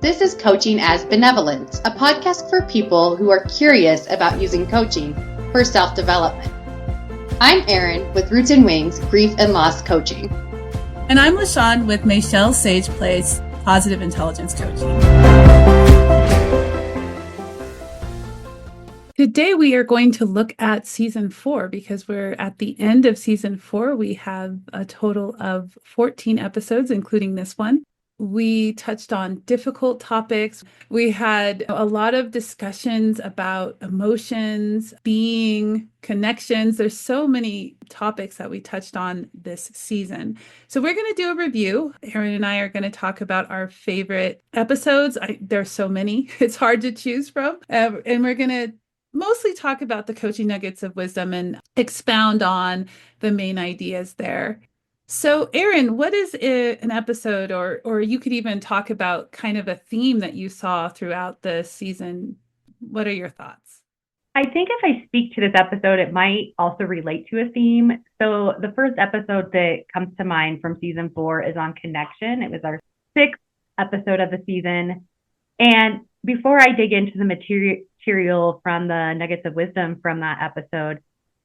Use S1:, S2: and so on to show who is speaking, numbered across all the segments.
S1: This is Coaching as Benevolence, a podcast for people who are curious about using coaching for self-development. I'm Eryn with Roots and Wings Grief and Loss Coaching.
S2: And I'm LaShawn with Michelle Sage Place Positive Intelligence Coaching. Today we are going to look at season 4 because we're at the end of season 4. We have a total of 14 episodes, including this one. We touched on difficult topics. We had a lot of discussions about emotions, being, connections. There's so many topics that we touched on this season. So we're going to do a review. Eryn and I are going to talk about our favorite episodes. There's so many. It's hard to choose from. And we're going to mostly talk about the coaching nuggets of wisdom and expound on the main ideas there. So, Eryn, what is an episode, or you could even talk about kind of a theme that you saw throughout the season? What are your thoughts?
S3: I think if I speak to this episode, it might also relate to a theme. So the first episode that comes to mind from season 4 is on connection. It was our 6th episode of the season. And before I dig into the material from the nuggets of wisdom from that episode,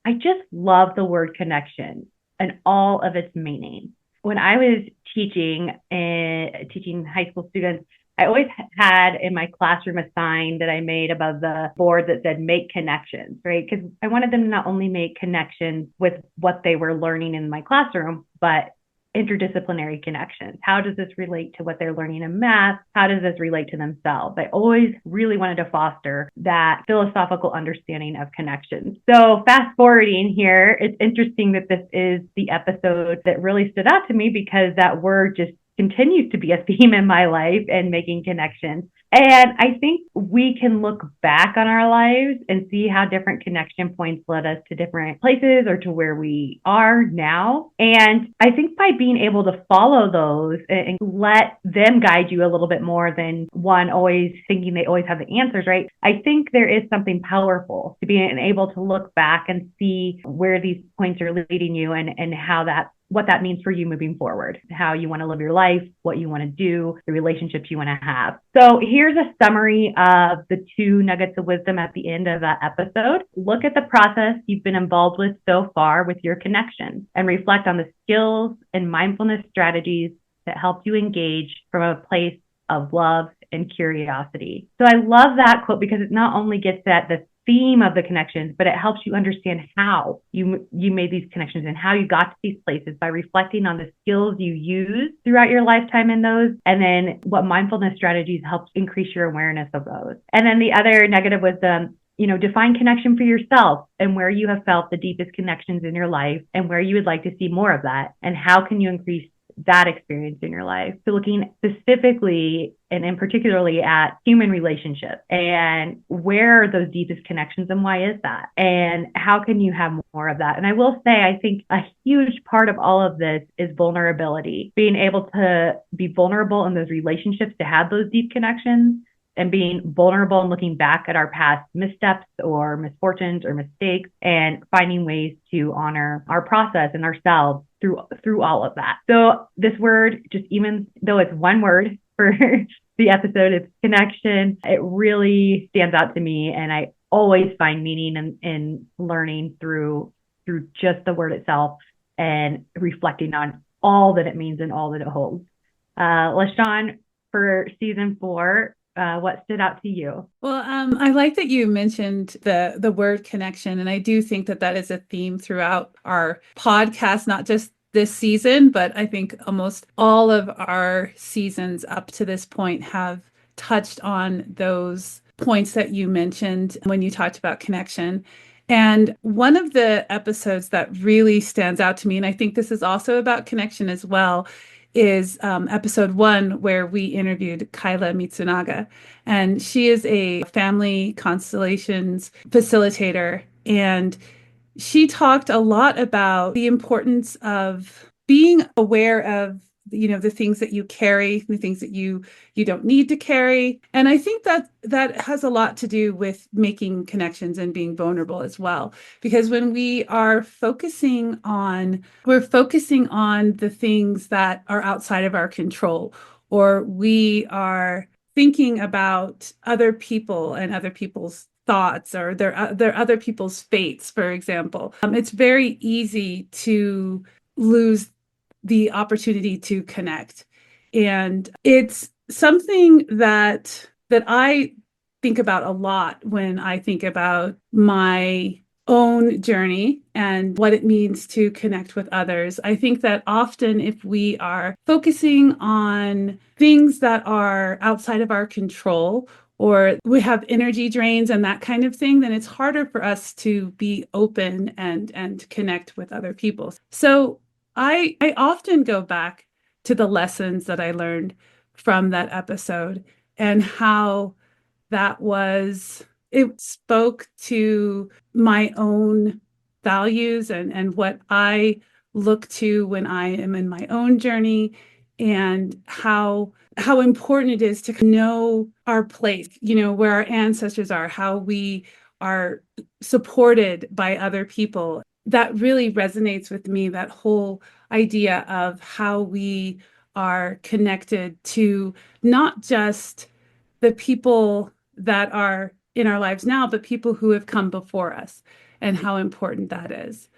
S3: I just love the word connection and all of its meaning. When I was teaching high school students, I always had in my classroom a sign that I made above the board that said, make connections, right? Because I wanted them to not only make connections with what they were learning in my classroom, but interdisciplinary connections. How does this relate to what they're learning in math? How does this relate to themselves? I always really wanted to foster that philosophical understanding of connections. So fast forwarding here, it's interesting that this is the episode that really stood out to me because that word just continues to be a theme in my life and making connections. And I think we can look back on our lives and see how different connection points led us to different places or to where we are now. And I think by being able to follow those and let them guide you a little bit more than one always thinking they always have the answers, right? I think there is something powerful to being able to look back and see where these points are leading you and how what that means for you moving forward, how you want to live your life, what you want to do, the relationships you want to have. So here's a summary of the 2 nuggets of wisdom at the end of that episode. Look at the process you've been involved with so far with your connection and reflect on the skills and mindfulness strategies that help you engage from a place of love and curiosity. So I love that quote because it not only gets at the theme of the connections, but it helps you understand how you made these connections and how you got to these places by reflecting on the skills you use throughout your lifetime in those, and then what mindfulness strategies help increase your awareness of those. And then the other negative wisdom, define connection for yourself and where you have felt the deepest connections in your life and where you would like to see more of that, and how can you increase that experience in your life. So looking specifically and particularly at human relationships and where are those deepest connections and why is that? And how can you have more of that? And I will say, I think a huge part of all of this is vulnerability, being able to be vulnerable in those relationships to have those deep connections, and being vulnerable and looking back at our past missteps or misfortunes or mistakes and finding ways to honor our process and ourselves through all of that. So this word, just even though it's one word for the episode, it's connection, it really stands out to me. And I always find meaning in learning through just the word itself and reflecting on all that it means and all that it holds. LaShawn, for season 4, what stood out to you?
S2: Well, I like that you mentioned the word connection, and I do think that is a theme throughout our podcast, not just this season, but I think almost all of our seasons up to this point have touched on those points that you mentioned when you talked about connection. And one of the episodes that really stands out to me, and I think this is also about connection as well, is episode 1, where we interviewed Kyla Mitsunaga. And she is a family constellations facilitator. And she talked a lot about the importance of being aware of the things that you carry, the things that you don't need to carry. And I think that has a lot to do with making connections and being vulnerable as well. Because when we're focusing on the things that are outside of our control, or we are thinking about other people and other people's thoughts or their other people's fates, for example, it's very easy to lose the opportunity to connect. And it's something that I think about a lot when I think about my own journey and what it means to connect with others. I think that often if we are focusing on things that are outside of our control, or we have energy drains and that kind of thing, then it's harder for us to be open and connect with other people. So I often go back to the lessons that I learned from that episode and how it spoke to my own values and what I look to when I am in my own journey, and how important it is to know our place, where our ancestors are, how we are supported by other people. That really resonates with me, that whole idea of how we are connected to not just the people that are in our lives now, but people who have come before us, and how important that is.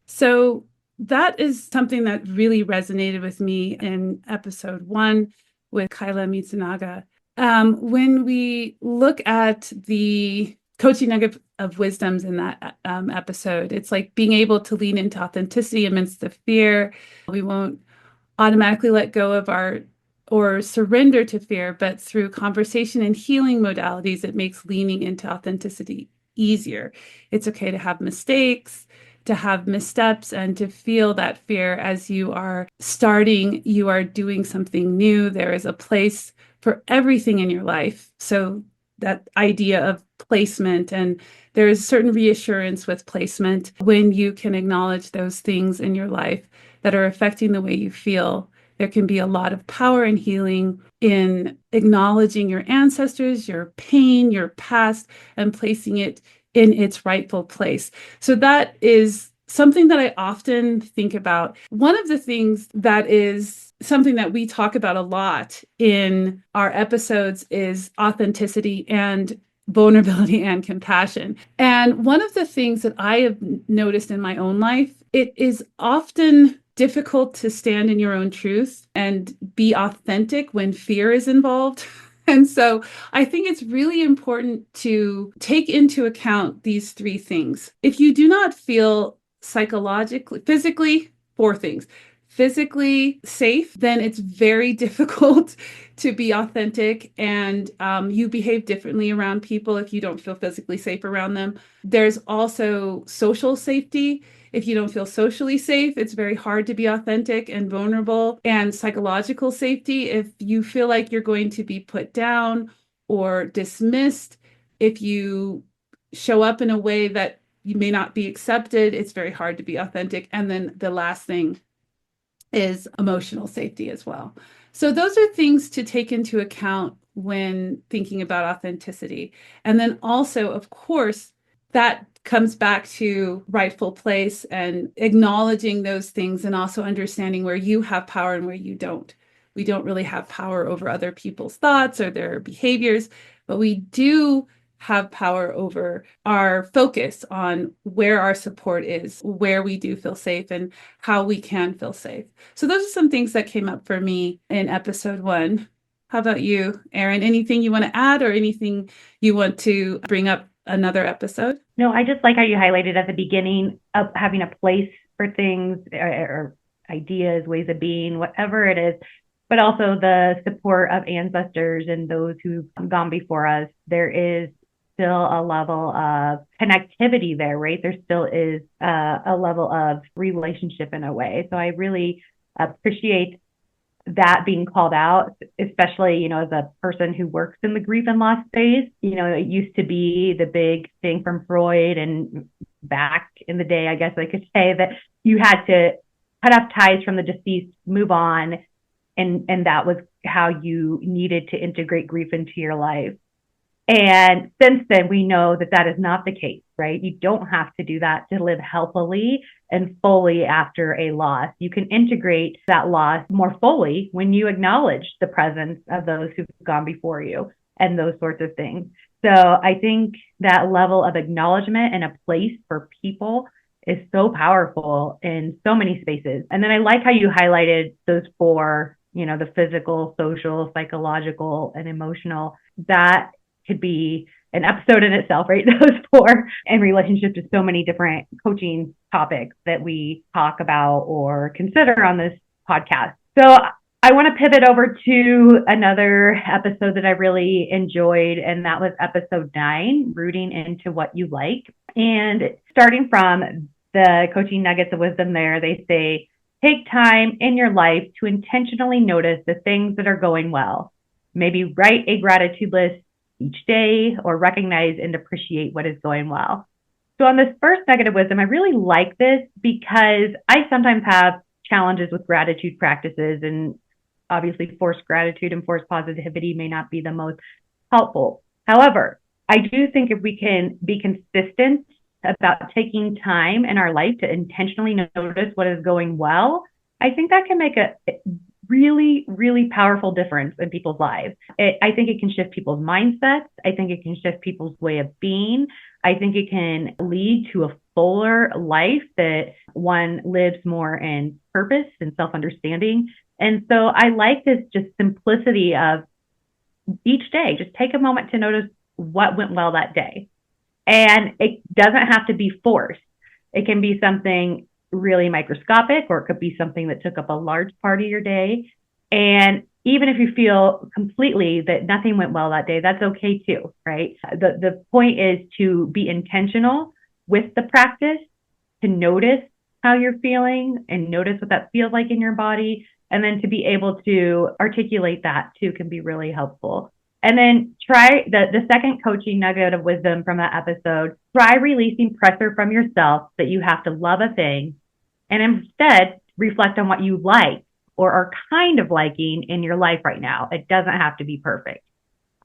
S2: So that is something that really resonated with me in episode 1 with Kyla Mitsunaga. When we look at the coaching nugget of wisdoms in that episode, it's like being able to lean into authenticity amidst the fear. We won't automatically let go of or surrender to fear, but through conversation and healing modalities, it makes leaning into authenticity easier. It's okay to have mistakes, to have missteps, and to feel that fear as you are starting, you are doing something new. There is a place for everything in your life. So that idea of placement, and there is certain reassurance with placement when you can acknowledge those things in your life that are affecting the way you feel. There can be a lot of power and healing in acknowledging your ancestors, your pain, your past, and placing it in its rightful place. So that is something that I often think about. One of the things that is something that we talk about a lot in our episodes is authenticity and vulnerability and compassion. And one of the things that I have noticed in my own life, it is often difficult to stand in your own truth and be authentic when fear is involved. And so I think it's really important to take into account these 3 things. If you do not feel physically, 4 things, physically safe, then it's very difficult to be authentic, and you behave differently around people if you don't feel physically safe around them. There's also social safety. If you don't feel socially safe, it's very hard to be authentic and vulnerable. And psychological safety, if you feel like you're going to be put down or dismissed, if you show up in a way that you may not be accepted, it's very hard to be authentic. And then the last thing is emotional safety as well. So those are things to take into account when thinking about authenticity. And then also, of course, that comes back to rightful place and acknowledging those things, and also understanding where you have power and where you don't. We don't really have power over other people's thoughts or their behaviors, but we do have power over our focus on where our support is, where we do feel safe, and how we can feel safe. So those are some things that came up for me in episode 1. How about you, Eryn? Anything you want to add, or anything you want to bring up another episode?
S3: No, I just like how you highlighted at the beginning of having a place for things or ideas, ways of being, whatever it is, but also the support of ancestors and those who've gone before us. There is still a level of connectivity there, right? There still is a level of relationship in a way. So I really appreciate that being called out, especially, as a person who works in the grief and loss space. It used to be the big thing from Freud and back in the day, I guess I could say, that you had to cut off ties from the deceased, move on. And that was how you needed to integrate grief into your life. And since then, we know that that is not the case, right? You don't have to do that to live healthily and fully after a loss. You can integrate that loss more fully when you acknowledge the presence of those who've gone before you and those sorts of things. So I think that level of acknowledgement and a place for people is so powerful in so many spaces. And then I like how you highlighted those four, the physical, social, psychological, and emotional. That could be an episode in itself, right? Those four in relationship to so many different coaching topics that we talk about or consider on this podcast. So I want to pivot over to another episode that I really enjoyed, and that was episode 9, Rooting into What You Like. And starting from the coaching nuggets of wisdom there, they say, take time in your life to intentionally notice the things that are going well. Maybe write a gratitude list each day or recognize and appreciate what is going well. So on this first nugget of wisdom, I really like this because I sometimes have challenges with gratitude practices, and obviously forced gratitude and forced positivity may not be the most helpful. However, I do think if we can be consistent about taking time in our life to intentionally notice what is going well, I think that can make a really, really powerful difference in people's lives. I think it can shift people's mindsets. I think it can shift people's way of being. I think it can lead to a fuller life that one lives more in purpose and self-understanding. And so I like this just simplicity of each day, just take a moment to notice what went well that day. And it doesn't have to be forced. It can be something really microscopic, or it could be something that took up a large part of your day. And even if you feel completely that nothing went well that day, that's okay too, right? The point is to be intentional with the practice, to notice how you're feeling and notice what that feels like in your body. And then to be able to articulate that too can be really helpful. And then try the second coaching nugget of wisdom from that episode, try releasing pressure from yourself that you have to love a thing, and instead reflect on what you like or are kind of liking in your life right now. It doesn't have to be perfect.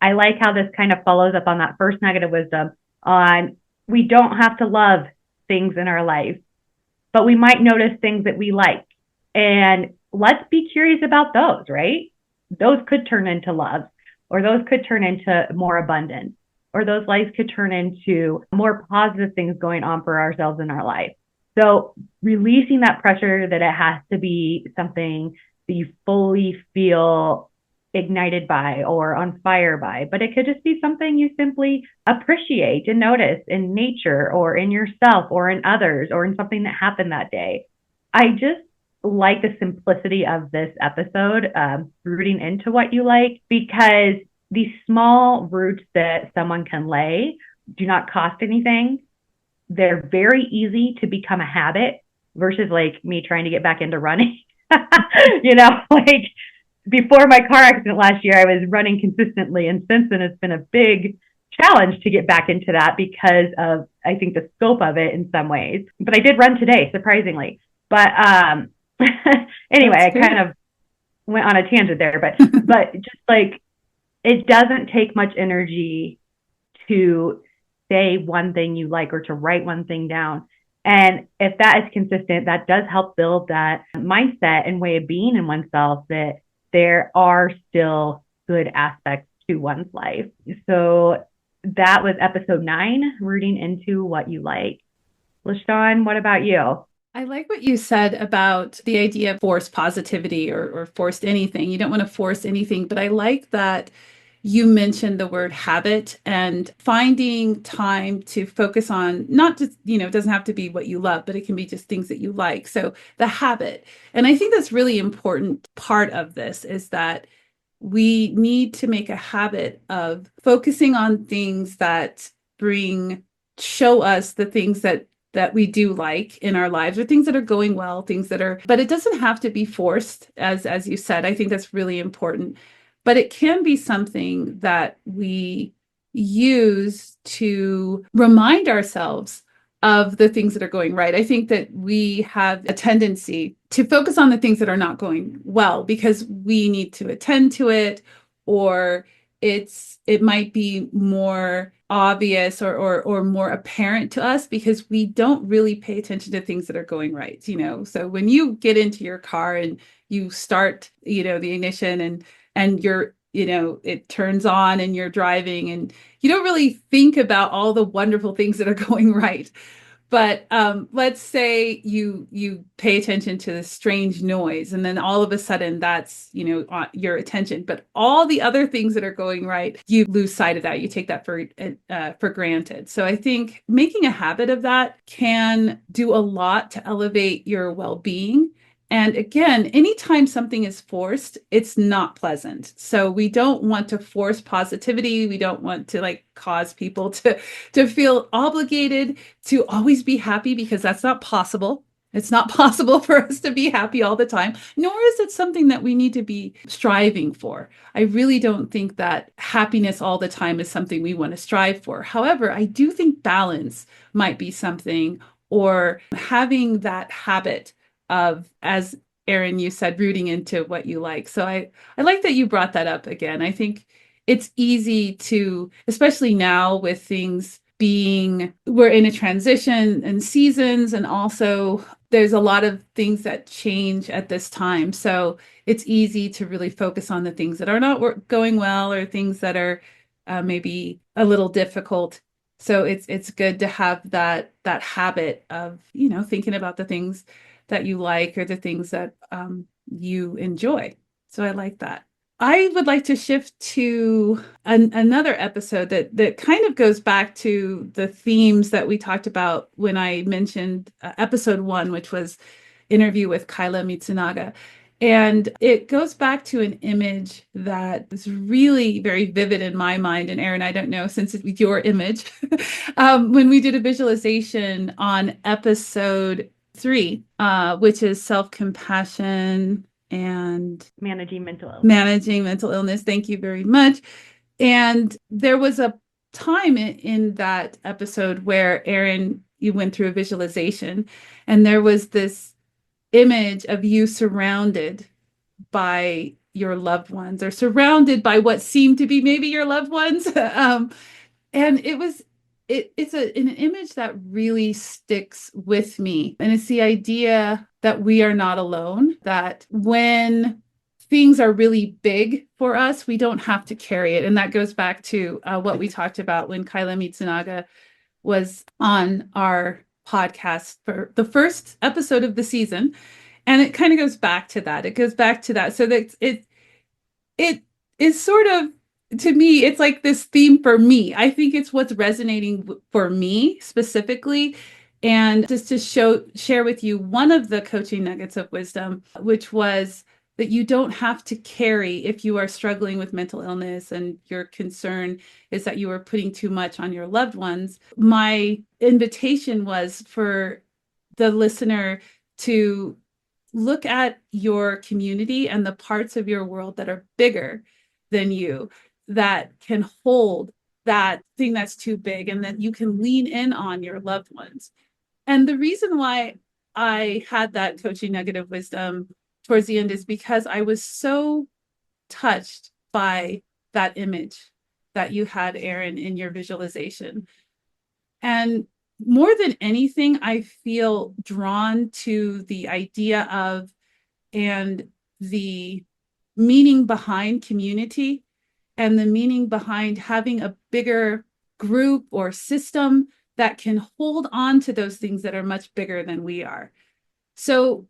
S3: I like how this kind of follows up on that first nugget of wisdom on we don't have to love things in our life, but we might notice things that we like. And let's be curious about those, right? Those could turn into love, or those could turn into more abundance, or those lives could turn into more positive things going on for ourselves in our life. So releasing that pressure that it has to be something that you fully feel ignited by or on fire by, but it could just be something you simply appreciate and notice in nature or in yourself or in others or in something that happened that day. I just like the simplicity of this episode, rooting into what you like, because these small roots that someone can lay do not cost anything. They're very easy to become a habit versus like me trying to get back into running. Like before my car accident last year, I was running consistently. And since then, it's been a big challenge to get back into that because of, I think, the scope of it in some ways. But I did run today, surprisingly. But anyway, I kind of went on a tangent there, but just like it doesn't take much energy to say one thing you like or to write one thing down. And if that is consistent, that does help build that mindset and way of being in oneself that there are still good aspects to one's life. So that was episode 9, rooting into what you like. LaShawn, what about you?
S2: I like what you said about the idea of forced positivity or forced anything. You don't want to force anything, but I like that you mentioned the word habit and finding time to focus on not just, it doesn't have to be what you love, but it can be just things that you like. So the habit. And I think that's really important part of this is that we need to make a habit of focusing on things that show us the things that we do like in our lives, or things that are going well, but it doesn't have to be forced, as you said. I think that's really important. But it can be something that we use to remind ourselves of the things that are going right. I think that we have a tendency to focus on the things that are not going well because we need to attend to it, or it might be more obvious or more apparent to us because we don't really pay attention to things that are going right, so when you get into your car and you start the ignition and you're it turns on and you're driving and you don't really think about all the wonderful things that are going right. But let's say you pay attention to the strange noise, and then all of a sudden that's your attention. But all the other things that are going right, you lose sight of that. You take that for granted. So I think making a habit of that can do a lot to elevate your well-being. And again, anytime something is forced, it's not pleasant. So we don't want to force positivity. We don't want to cause people to feel obligated to always be happy, because that's not possible. It's not possible for us to be happy all the time, nor is it something that we need to be striving for. I really don't think that happiness all the time is something we want to strive for. However, I do think balance might be something, or having that habit of, as Eryn, you said, rooting into what you like. So I like that you brought that up again. I think it's easy to, especially now with things we're in a transition and seasons, and also there's a lot of things that change at this time. So it's easy to really focus on the things that are not going well, or things that are maybe a little difficult. So it's good to have that habit of thinking about the things that you like, or the things that you enjoy. So I like that. I would like to shift to another episode that kind of goes back to the themes that we talked about when I mentioned episode 1, which was interview with Kyla Mitsunaga. And it goes back to an image that is really very vivid in my mind. And Eryn, I don't know, since it's your image, when we did a visualization on episode 3, which is self-compassion and
S3: managing mental
S2: illness. Thank you very much. And there was a time in that episode where Eryn, you went through a visualization, and there was this image of you surrounded by your loved ones, or surrounded by what seemed to be maybe your loved ones. And it's an image that really sticks with me. And it's the idea that we are not alone, that when things are really big for us, we don't have to carry it. And that goes back to what we talked about when Kyla Mitsunaga was on our podcast for the first episode of the season. And it kind of goes back to that. It goes back to that. So that it is sort of, to me, it's like this theme for me. I think it's what's resonating for me specifically. And just to share with you one of the coaching nuggets of wisdom, which was that you don't have to carry, if you are struggling with mental illness and your concern is that you are putting too much on your loved ones. My invitation was for the listener to look at your community and the parts of your world that are bigger than you, that can hold that thing that's too big, and that you can lean in on your loved ones. And the reason why I had that coaching nugget of wisdom towards the end is because I was so touched by that image that you had, Eryn, in your visualization. And more than anything, I feel drawn to the idea of, and the meaning behind community, and the meaning behind having a bigger group or system that can hold on to those things that are much bigger than we are. So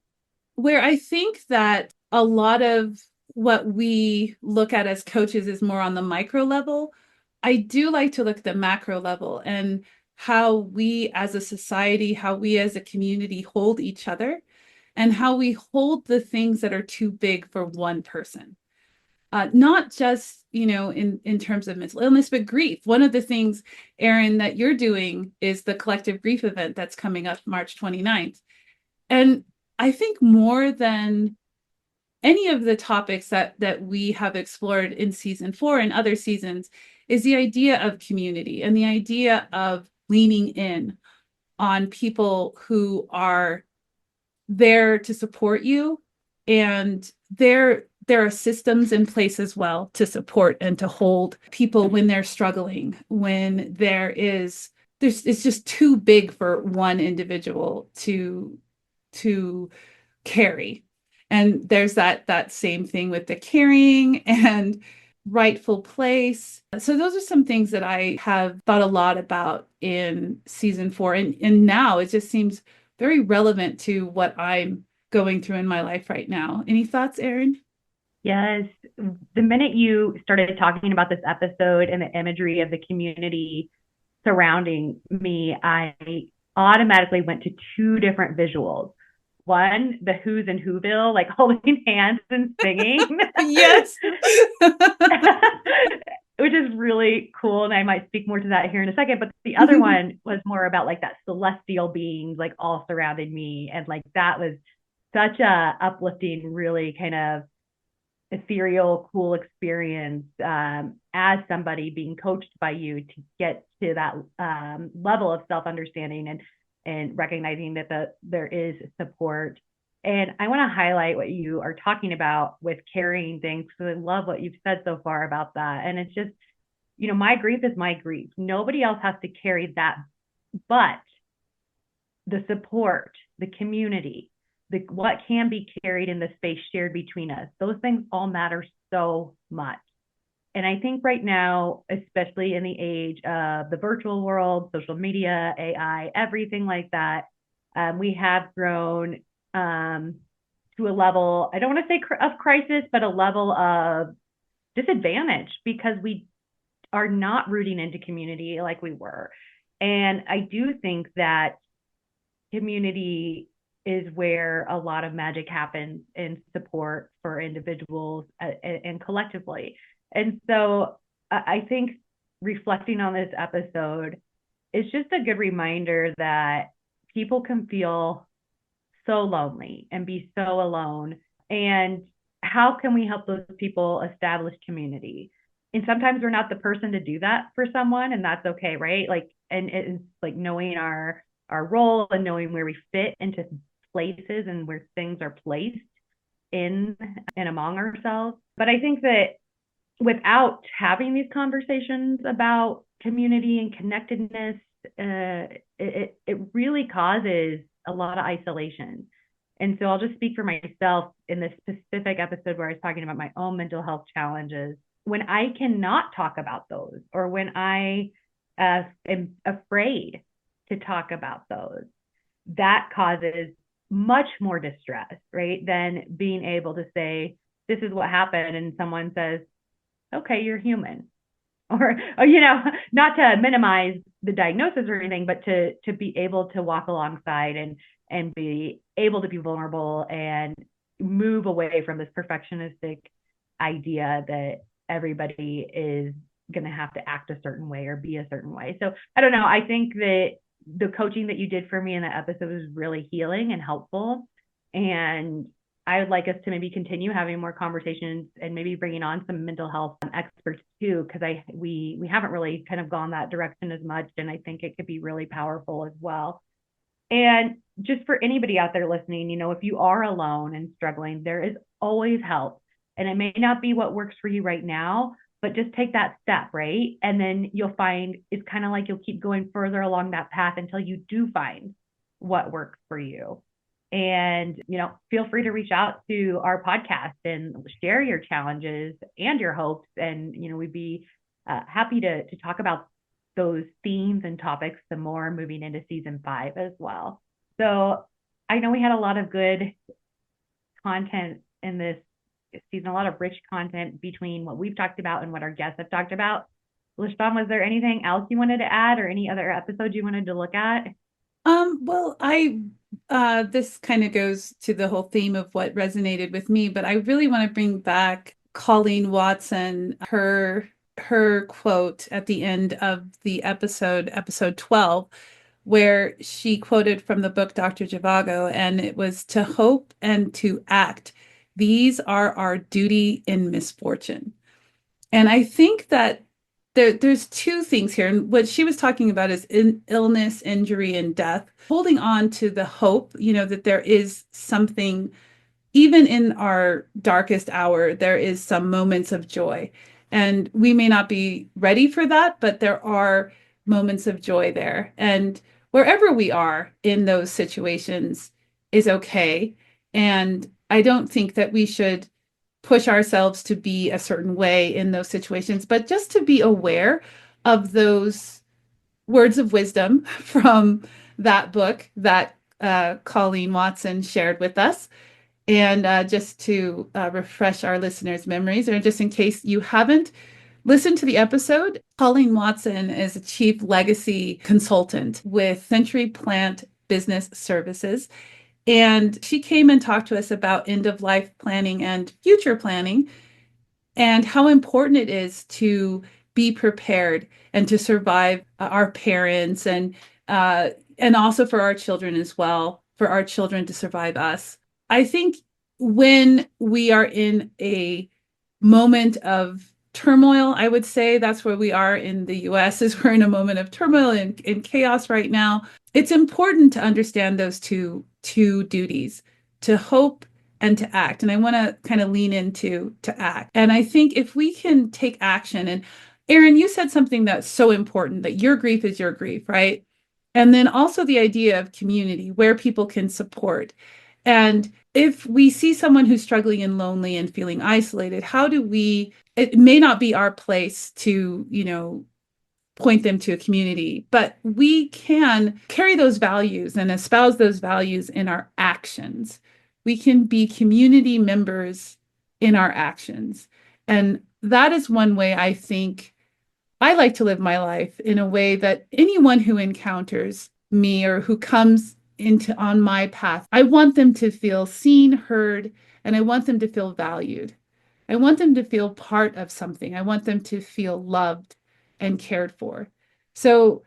S2: where I think that a lot of what we look at as coaches is more on the micro level, I do like to look at the macro level, and how we as a society, how we as a community hold each other, and how we hold the things that are too big for one person. Not just, in terms of mental illness, but grief. One of the things, Eryn, that you're doing is the collective grief event that's coming up March 29th. And I think more than any of the topics that we have explored in season 4 and other seasons is the idea of community, and the idea of leaning in on people who are there to support you, and they're there are systems in place as well to support and to hold people when they're struggling, when it's just too big for one individual to carry. And there's that same thing with the carrying and rightful place. So those are some things that I have thought a lot about in season 4. And now it just seems very relevant to what I'm going through in my life right now. Any thoughts, Eryn?
S3: Yes. The minute you started talking about this episode and the imagery of the community surrounding me, I automatically went to two different visuals. One, the Who's in Whoville, like holding hands and singing.
S2: Yes.
S3: Which is really cool. And I might speak more to that here in a second. But the other one was more about like that celestial beings, like all surrounding me. And like that was such a uplifting, really kind of ethereal, cool experience as somebody being coached by you to get to that level of self-understanding and recognizing that there is support. And I want to highlight what you are talking about with carrying things, because I love what you've said so far about that. And it's just, my grief is my grief. Nobody else has to carry that, but the support, the community, what can be carried in the space shared between us, those things all matter so much. And I think right now, especially in the age of the virtual world, social media, AI, everything like that, we have grown to a level, I don't want to say of crisis, but a level of disadvantage because we are not rooting into community like we were. And I do think that community is where a lot of magic happens in support for individuals and collectively. And so I think reflecting on this episode is just a good reminder that people can feel so lonely and be so alone. And how can we help those people establish community? And sometimes we're not the person to do that for someone, and that's okay, right? Like, and it's like knowing our role and knowing where we fit into places and where things are placed in and among ourselves. But I think that without having these conversations about community and connectedness, it really causes a lot of isolation. And so I'll just speak for myself in this specific episode where I was talking about my own mental health challenges. When I cannot talk about those, or when I am afraid to talk about those, that causes much more distress, right? Than being able to say, this is what happened. And someone says, okay, you're human. Or not to minimize the diagnosis or anything, but to be able to walk alongside and be able to be vulnerable and move away from this perfectionistic idea that everybody is going to have to act a certain way or be a certain way. So I don't know. I think that the coaching that you did for me in that episode was really healing and helpful. And I would like us to maybe continue having more conversations and maybe bringing on some mental health experts too, because we haven't really kind of gone that direction as much. And I think it could be really powerful as well. And just for anybody out there listening, if you are alone and struggling, there is always help. And it may not be what works for you right now, but just take that step, right? And then you'll find it's kind of like you'll keep going further along that path until you do find what works for you. And, feel free to reach out to our podcast and share your challenges and your hopes. And, we'd be happy to talk about those themes and topics some more moving into season 5 as well. So I know we had a lot of good content in this season, a lot of rich content between what we've talked about and what our guests have talked about. LaShawn, was there anything else you wanted to add or any other episodes you wanted to look at?
S2: Well, this kind of goes to the whole theme of what resonated with me, but I really want to bring back Colleen Watson, her quote at the end of the episode 12, where she quoted from the book Dr. Zhivago, and it was, "To hope and to act. These are our duty in misfortune." And I think that there's two things here. And what she was talking about is illness, injury, and death. Holding on to the hope, that there is something even in our darkest hour, there is some moments of joy. And we may not be ready for that, but there are moments of joy there. And wherever we are in those situations is okay. And I don't think that we should push ourselves to be a certain way in those situations, but just to be aware of those words of wisdom from that book that Colleen Watson shared with us. And just to refresh our listeners' memories, or just in case you haven't listened to the episode, Colleen Watson is a chief legacy consultant with Century Plant Business Services. And she came and talked to us about end of life planning and future planning and how important it is to be prepared and to survive our parents and also for our children as well, for our children to survive us. I think when we are in a moment of turmoil, I would say that's where we are in the US, is we're in a moment of turmoil and chaos right now. It's important to understand those two duties, to hope and to act. And I want to kind of lean into to act. And I think if we can take action, and Eryn, you said something that's so important, that your grief is your grief, right? And then also the idea of community where people can support. And if we see someone who's struggling and lonely and feeling isolated, how do we, it may not be our place to, point them to a community, but we can carry those values and espouse those values in our actions. We can be community members in our actions. And that is one way I think I like to live my life, in a way that anyone who encounters me or who comes into on my path, I want them to feel seen, heard, and I want them to feel valued. I want them to feel part of something. I want them to feel loved and cared for. So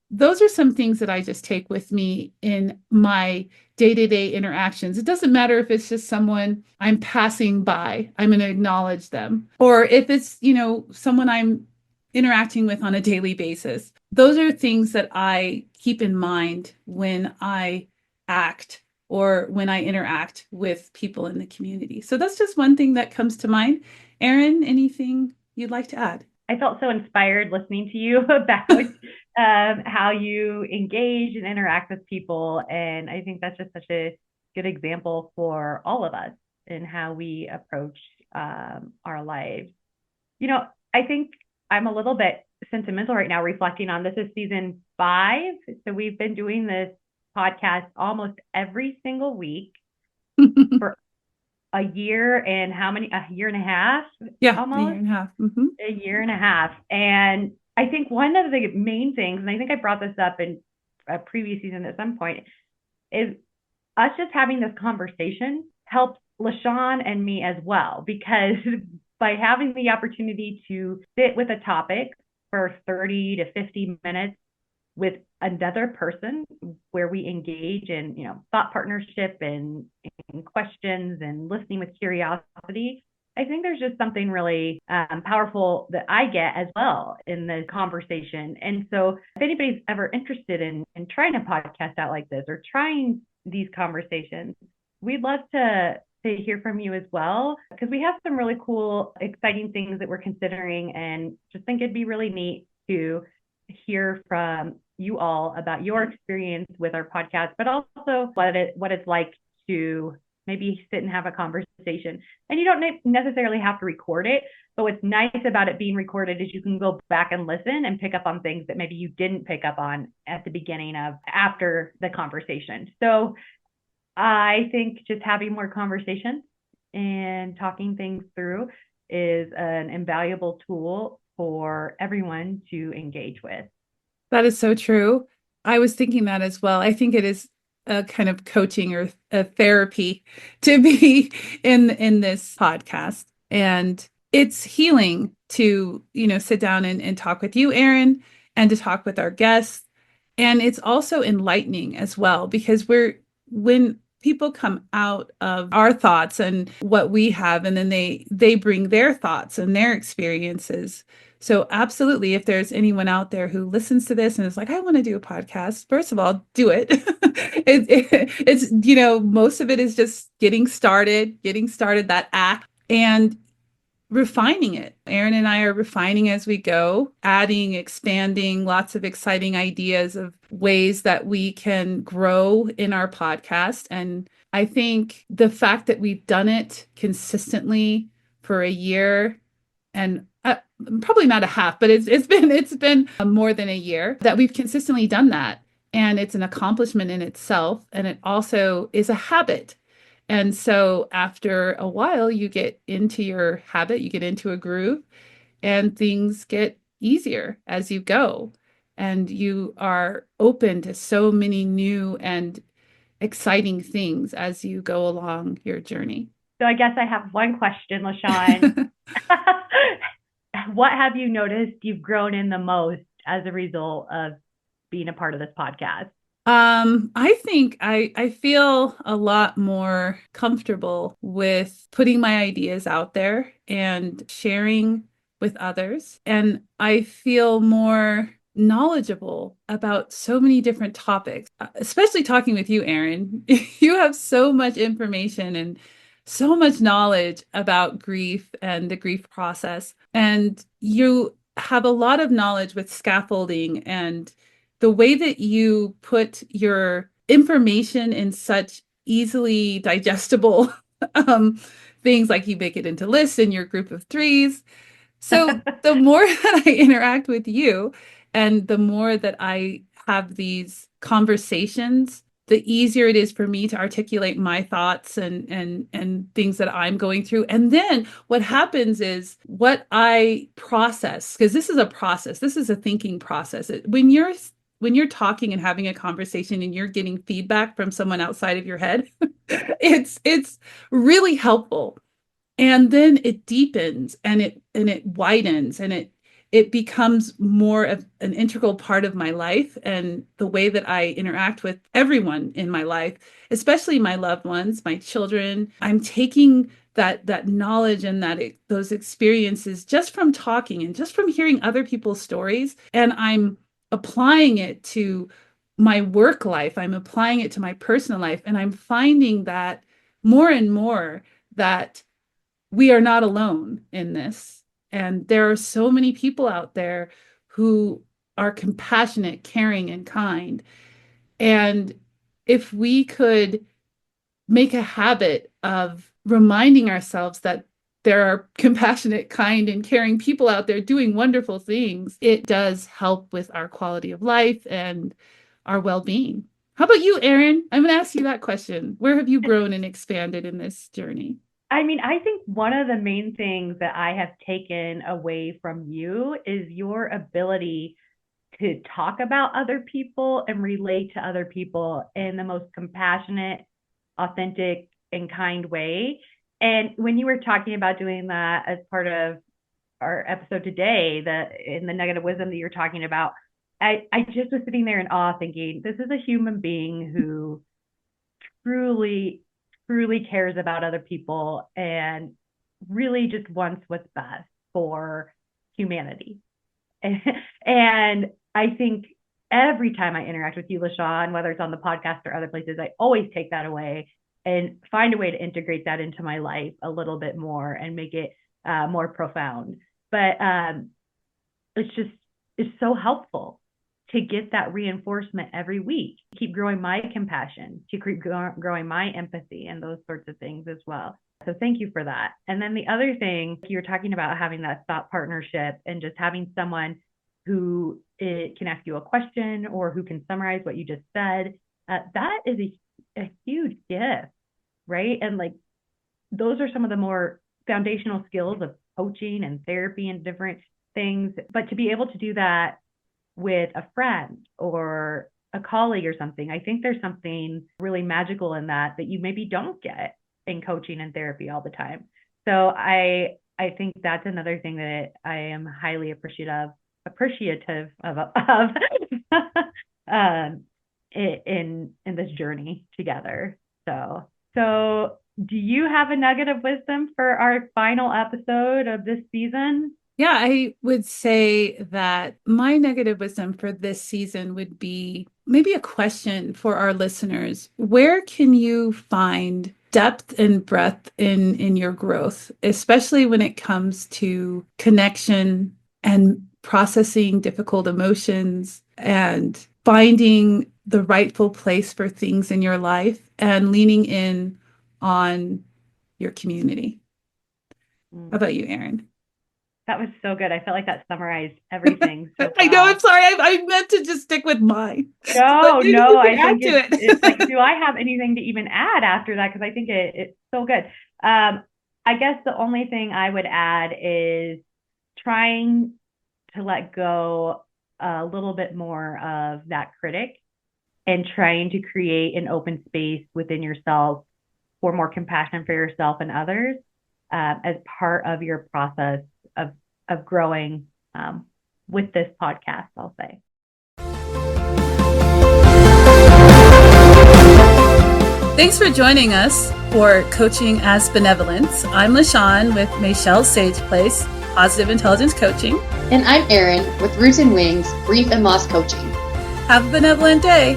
S2: those are some things that I just take with me in my day-to-day interactions. It doesn't matter if it's just someone I'm passing by, I'm going to acknowledge them. Or if it's, someone I'm interacting with on a daily basis. Those are things that I keep in mind when I act or when I interact with people in the community. So that's just one thing that comes to mind. Eryn, anything you'd like to add?
S3: I felt so inspired listening to you about how you engage and interact with people. And I think that's just such a good example for all of us in how we approach our lives. I think I'm a little bit sentimental right now, reflecting on this is season 5. So we've been doing this podcast almost every single week for a year and a year and a half?
S2: Yeah,
S3: almost.
S2: a year and a half. Mm-hmm.
S3: A year and a half. And I think one of the main things, and I think I brought this up in a previous season at some point, is us just having this conversation helps LaShawn and me as well, because by having the opportunity to sit with a topic for 30 to 50 minutes with another person where we engage in, thought partnership and questions and listening with curiosity, I think there's just something really powerful that I get as well in the conversation. And so if anybody's ever interested in trying a podcast out like this or trying these conversations, we'd love to hear from you as well, because we have some really cool, exciting things that we're considering, and just think it'd be really neat to hear from you all about your experience with our podcast, but also what it's like to maybe sit and have a conversation. And you don't necessarily have to record it, but what's nice about it being recorded is you can go back and listen and pick up on things that maybe you didn't pick up on at the beginning of after the conversation. So I think just having more conversations and talking things through is an invaluable tool for everyone to engage with.
S2: That is so true. I was thinking that as well. I think it is a kind of coaching or a therapy to be in this podcast. And it's healing to, sit down and talk with you, Eryn, and to talk with our guests. And it's also enlightening as well, because when people come out of our thoughts and what we have, and then they bring their thoughts and their experiences. So absolutely, if there's anyone out there who listens to this and is like, I want to do a podcast, first of all, do it. It's, most of it is just getting started, that act, and refining it. Eryn and I are refining as we go, adding, expanding, lots of exciting ideas of ways that we can grow in our podcast. And I think the fact that we've done it consistently for a year, and probably not a half, but it's been more than a year that we've consistently done that. And it's an accomplishment in itself. And it also is a habit. And so after a while, you get into your habit, you get into a groove, and things get easier as you go. And you are open to so many new and exciting things as you go along your journey.
S3: So I guess I have one question, LaShawn. What have you noticed you've grown in the most as a result of being a part of this podcast?
S2: I think I feel a lot more comfortable with putting my ideas out there and sharing with others. And I feel more knowledgeable about so many different topics, especially talking with you, Eryn. You have so much information and so much knowledge about grief and the grief process. And you have a lot of knowledge with scaffolding and the way that you put your information in such easily digestible things, like you make it into lists in your group of threes. So the more that I interact with you and the more that I have these conversations, the easier it is for me to articulate my thoughts and things that I'm going through. And then what happens is what I process, because this is a process, this is a thinking process. When you're talking and having a conversation and you're getting feedback from someone outside of your head, it's really helpful. And then it deepens and it widens and it becomes more of an integral part of my life and the way that I interact with everyone in my life, especially my loved ones, my children. I'm taking that knowledge and those experiences just from talking and just from hearing other people's stories, and I'm applying it to my work life. I'm applying it to my personal life, and I'm finding that more and more that we are not alone in this. And there are so many people out there who are compassionate, caring, and kind. And if we could make a habit of reminding ourselves that there are compassionate, kind, and caring people out there doing wonderful things, it does help with our quality of life and our well-being. How about you, Eryn? I'm going to ask you that question. Where have you grown and expanded in this journey?
S3: I mean, I think one of the main things that I have taken away from you is your ability to talk about other people and relate to other people in the most compassionate, authentic, and kind way. And when you were talking about doing that as part of our episode today, in the nugget of wisdom that you're talking about, I just was sitting there in awe thinking, this is a human being who truly, truly cares about other people and really just wants what's best for humanity. And I think every time I interact with you, LaShawn, whether it's on the podcast or other places, I always take that away and find a way to integrate that into my life a little bit more and make it more profound. But it's so helpful to get that reinforcement every week, keep growing my compassion, to keep growing my empathy and those sorts of things as well. So thank you for that. And then the other thing, you were talking about having that thought partnership and just having someone who can ask you a question or who can summarize what you just said. That is a huge gift, right? And like, those are some of the more foundational skills of coaching and therapy and different things. But to be able to do that with a friend or a colleague or something, I think there's something really magical in that you maybe don't get in coaching and therapy all the time. So I think that's another thing that I am highly appreciative of in this journey together. so. So do you have a nugget of wisdom for our final episode of this season?
S2: Yeah, I would say that my negative wisdom for this season would be maybe a question for our listeners. Where can you find depth and breadth in your growth, especially when it comes to connection and processing difficult emotions and finding the rightful place for things in your life and leaning in on your community? How about you, Eryn?
S3: That was so good. I felt like that summarized everything so well.
S2: I know, I'm sorry. I meant to just stick with mine.
S3: No, I think
S2: it's
S3: it's like, do I have anything to even add after that? Because I think it's so good. I guess the only thing I would add is trying to let go a little bit more of that critic and trying to create an open space within yourself for more compassion for yourself and others as part of your process of growing with this podcast, I'll say.
S2: Thanks for joining us for Coaching as Benevolence. I'm LaShawn with Michelle's Sage Place, Positive Intelligence Coaching.
S1: And I'm Eryn with Roots and Wings, Grief and Loss Coaching.
S2: Have a benevolent day.